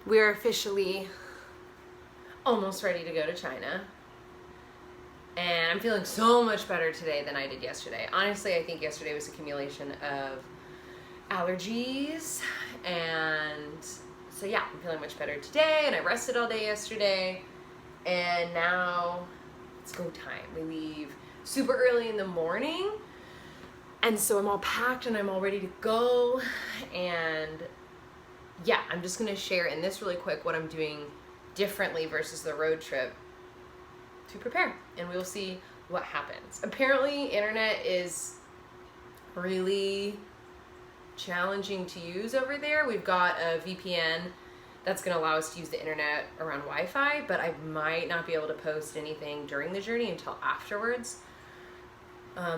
We're officially almost ready to go to China. And I'm feeling so much better today than I did yesterday. Honestly, I think yesterday was accumulation of allergies. And so yeah, I'm feeling much better today, and I rested all day yesterday. And now it's go time. We leave super early in the morning. And so I'm all packed and I'm all ready to go. And yeah, I'm just gonna share in this really quick what I'm doing differently versus the road trip to prepare, and we will see what happens. Apparently, internet is really challenging to use over there. We've got a VPN that's gonna allow us to use the internet around Wi-Fi, but I might not be able to post anything during the journey until afterwards.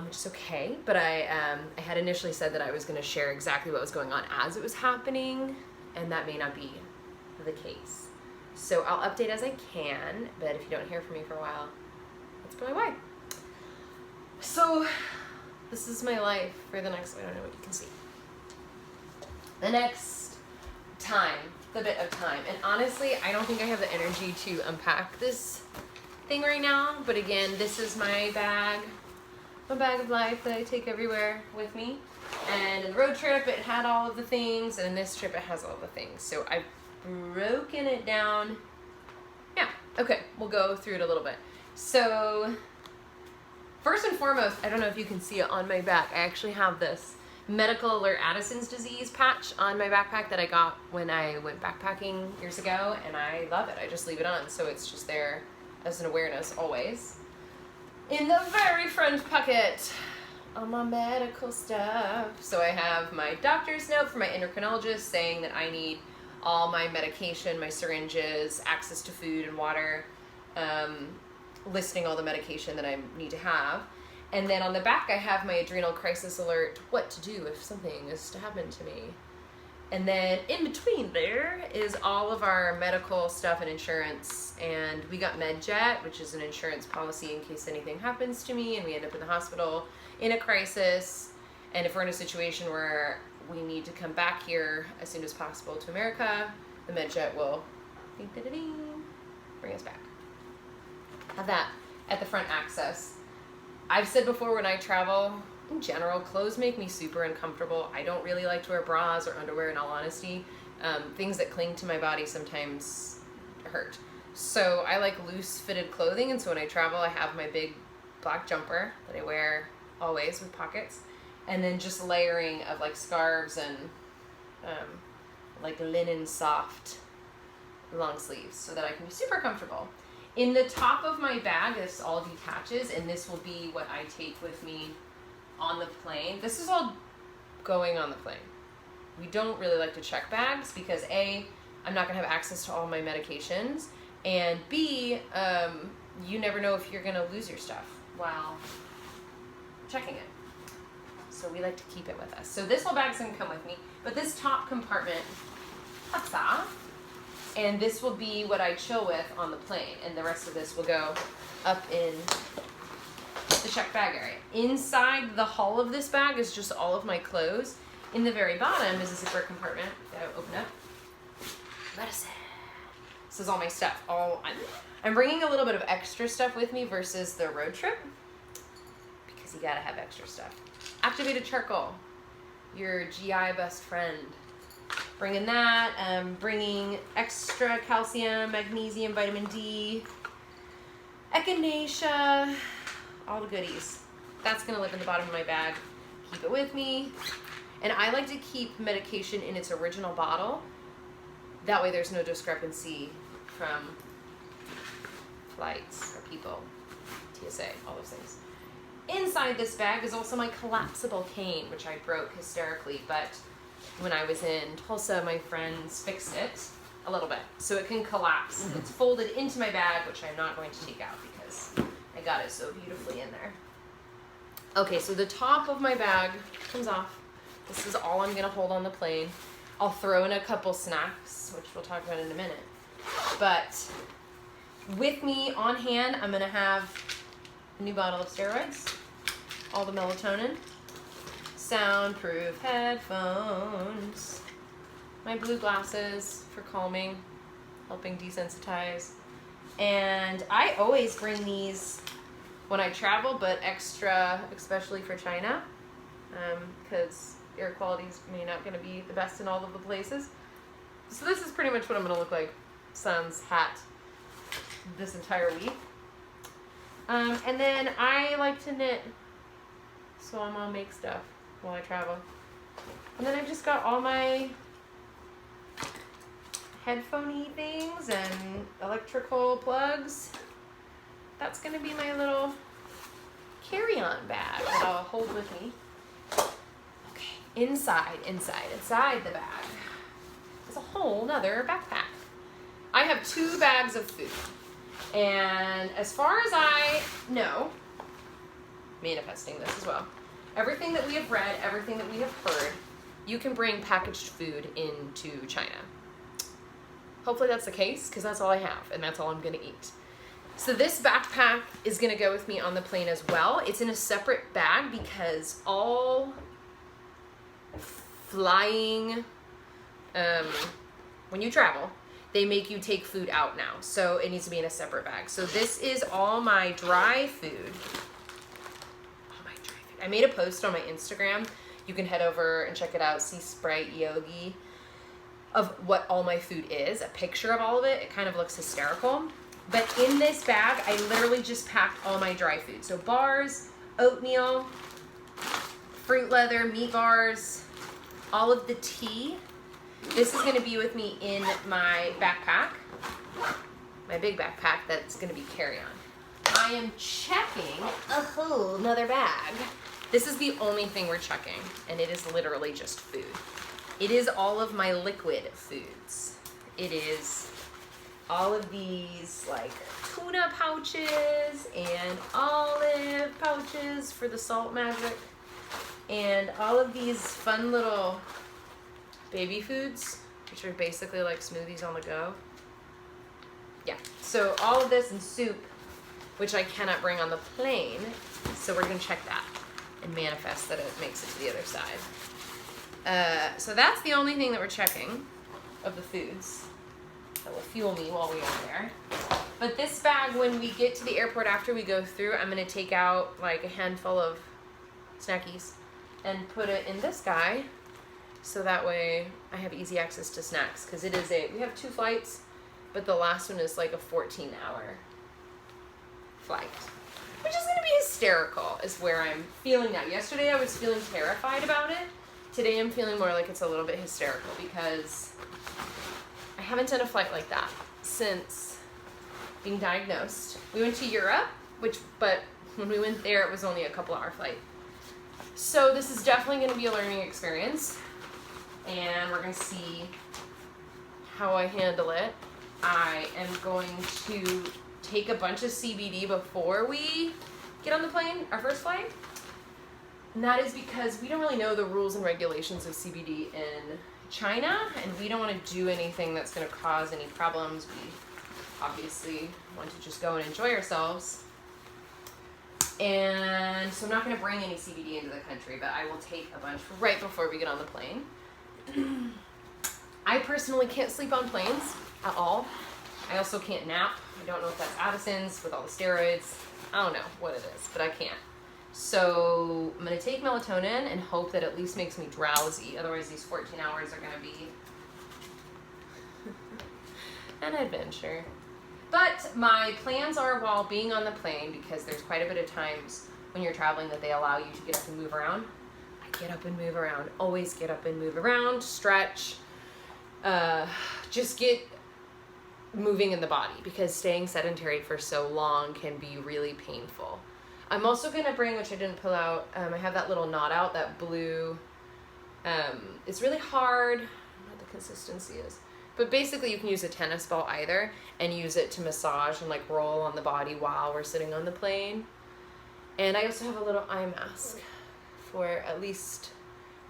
Which is okay, but I had initially said that I was going to share exactly what was going on as it was happening, and that may not be the case. So I'll update as I can, but if you don't hear from me for a while, that's probably why. So this is my life for the next, I don't know what you can see. The next time, the bit of time, and honestly, I don't think I have the energy to unpack this thing right now, but again, this is my bag of life that I take everywhere with me. And in the road trip, it had all of the things, and in this trip, it has all of the things. So I've broken it down. Yeah, okay, we'll go through it a little bit. So first and foremost, I don't know if you can see it on my back, I actually have this medical alert Addisons disease patch on my backpack that I got when I went backpacking years ago, and I love it. I just leave it on, so it's just there as an awareness always. In the very front pocket, all my medical stuff. So I have my doctor's note from my endocrinologist saying that I need all my medication, my syringes, access to food and water, listing all the medication that I need to have. And then on the back, I have my adrenal crisis alert, what to do if something is to happen to me. And then in between there is all of our medical stuff and insurance. And we got MedJet, which is an insurance policy in case anything happens to me and we end up in the hospital in a crisis. And if we're in a situation where we need to come back here as soon as possible to America, the MedJet will bring us back. Have that at the front access. I've said before, when I travel, in general, clothes make me super uncomfortable. I don't really like to wear bras or underwear, in all honesty. Things that cling to my body sometimes hurt. So I like loose fitted clothing, and so when I travel, I have my big black jumper that I wear always with pockets, and then just layering of like scarves and like linen soft long sleeves so that I can be super comfortable. In the top of my bag, this all detaches, and this will be what I take with me on the plane. This is all going on the plane. We don't really like to check bags because A, I'm not gonna have access to all my medications, and B, you never know if you're gonna lose your stuff while checking it. So we like to keep it with us. So this whole bag's gonna come with me, but this top compartment pops off, and this will be what I chill with on the plane, and the rest of this will go up in the checked bag area. Inside the hull of this bag is just all of my clothes. In the very bottom is a zipper compartment that I open up. Medicine. This is all my stuff. I'm bringing a little bit of extra stuff with me versus the road trip because you gotta have extra stuff. Activated charcoal, your GI best friend. Bringing that. Bringing extra calcium, magnesium, vitamin D, echinacea, all the goodies. That's gonna live in the bottom of my bag. Keep it with me. And I like to keep medication in its original bottle. That way there's no discrepancy from flights or people, TSA, all those things. Inside this bag is also my collapsible cane, which I broke hysterically, but when I was in Tulsa, my friends fixed it a little bit. So it can collapse. It's folded into my bag, which I'm not going to take out because I got it so beautifully in there. Okay, so the top of my bag comes off. This is all I'm gonna hold on the plane. I'll throw in a couple snacks, which we'll talk about in a minute. But with me on hand, I'm gonna have a new bottle of steroids, all the melatonin, soundproof headphones, my blue glasses for calming, helping desensitize. And I always bring these when I travel, but extra, especially for China, because air quality's may not going to be the best in all of the places. So this is pretty much what I'm going to look like, sans hat, this entire week. And then I like to knit, so I'm gonna make stuff while I travel. And then I've just got all my headphone-y things and electrical plugs. That's gonna be my little carry-on bag that I'll hold with me. Okay, inside the bag is a whole nother backpack. I have 2 bags of food. And as far as I know, manifesting this as well, everything that we have read, everything that we have heard, you can bring packaged food into China. Hopefully that's the case, because that's all I have, and that's all I'm going to eat. So this backpack is going to go with me on the plane as well. It's in a separate bag because all flying, when you travel, they make you take food out now. So it needs to be in a separate bag. So this is all my dry food. I made a post on my Instagram. You can head over and check it out, see Sprite Yogi, of what all my food is, a picture of all of it. It kind of looks hysterical. But in this bag, I literally just packed all my dry food. So bars, oatmeal, fruit leather, meat bars, all of the tea. This is going to be with me in my backpack, my big backpack that's going to be carry-on. I am checking a whole nother bag. This is the only thing we're checking, and it is literally just food. It is all of my liquid foods. It is all of these like tuna pouches and olive pouches for the salt magic, and all of these fun little baby foods, which are basically like smoothies on the go. Yeah, so all of this and soup, which I cannot bring on the plane, so we're gonna check that and manifest that it makes it to the other side. So that's the only thing that we're checking of the foods that will fuel me while we are there. But this bag, when we get to the airport after we go through, I'm gonna take out like a handful of snackies and put it in this guy, so that way I have easy access to snacks, because we have 2 flights, but the last one is like a 14-hour flight, which is going to be hysterical, is where I'm feeling now. Yesterday I was feeling terrified about it. Today I'm feeling more like it's a little bit hysterical, because I haven't done a flight like that since being diagnosed. We went to Europe, but when we went there it was only a couple-hour flight. So this is definitely going to be a learning experience, and we're going to see how I handle it. I am going to take a bunch of CBD before we get on the plane, our first flight. And that is because we don't really know the rules and regulations of CBD in China, and we don't want to do anything that's going to cause any problems. We obviously want to just go and enjoy ourselves. And so I'm not going to bring any CBD into the country, but I will take a bunch right before we get on the plane. I personally can't sleep on planes at all. I also can't nap. I don't know if that's Addison's with all the steroids. I don't know what it is, but I can't. So I'm going to take melatonin and hope that at least makes me drowsy. Otherwise, these 14 hours are going to be an adventure. But my plans are, while being on the plane, because there's quite a bit of times when you're traveling that they allow you to get up and move around. I get up and move around. Always get up and move around, stretch, just get moving in the body, because staying sedentary for so long can be really painful. I'm also going to bring, which I didn't pull out, I have that little knot out, that blue, it's really hard, I don't know what the consistency is, but basically you can use a tennis ball either and use it to massage and like roll on the body while we're sitting on the plane. And I also have a little eye mask for at least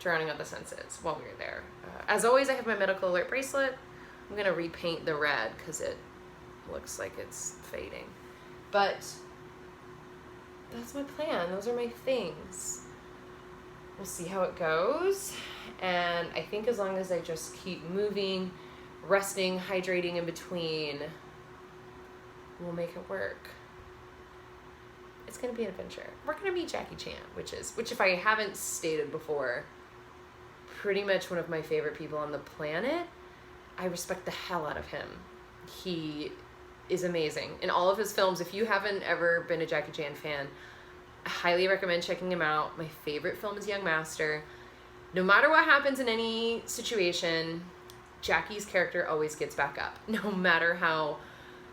drowning out the senses while we were there. As always, I have my medical alert bracelet. I'm going to repaint the red because it looks like it's fading. But that's my plan. Those are my things. We'll see how it goes. And I think as long as I just keep moving, resting, hydrating in between. We'll make it work. It's going to be an adventure. We're going to meet Jackie Chan, which if I haven't stated before, pretty much one of my favorite people on the planet. I respect the hell out of him. He is amazing. In all of his films, if you haven't ever been a Jackie Chan fan, I highly recommend checking him out. My favorite film is Young Master. No matter what happens in any situation, Jackie's character always gets back up. No matter how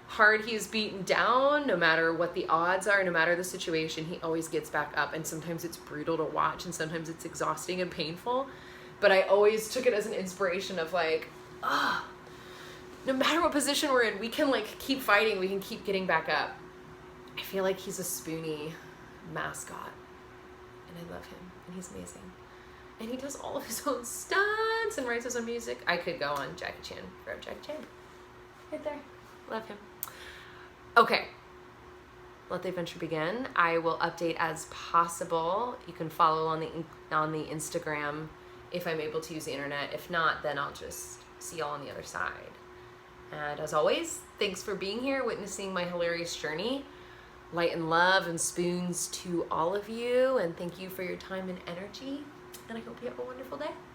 hard he's beaten down, no matter what the odds are, no matter the situation, he always gets back up. And sometimes it's brutal to watch and sometimes it's exhausting and painful. But I always took it as an inspiration of like, no matter what position we're in, we can like keep fighting, we can keep getting back up. I feel like he's a Spoonie mascot and I love him and he's amazing. And he does all of his own stunts and writes his own music. I could go on Jackie Chan forever. Jackie Chan. Right there. Love him. Okay. Let the adventure begin. I will update as possible. You can follow on the Instagram if I'm able to use the internet. If not, then I'll just see y'all on the other side. And as always, thanks for being here, witnessing my hilarious journey. Light and love and spoons to all of you. And thank you for your time and energy. And I hope you have a wonderful day.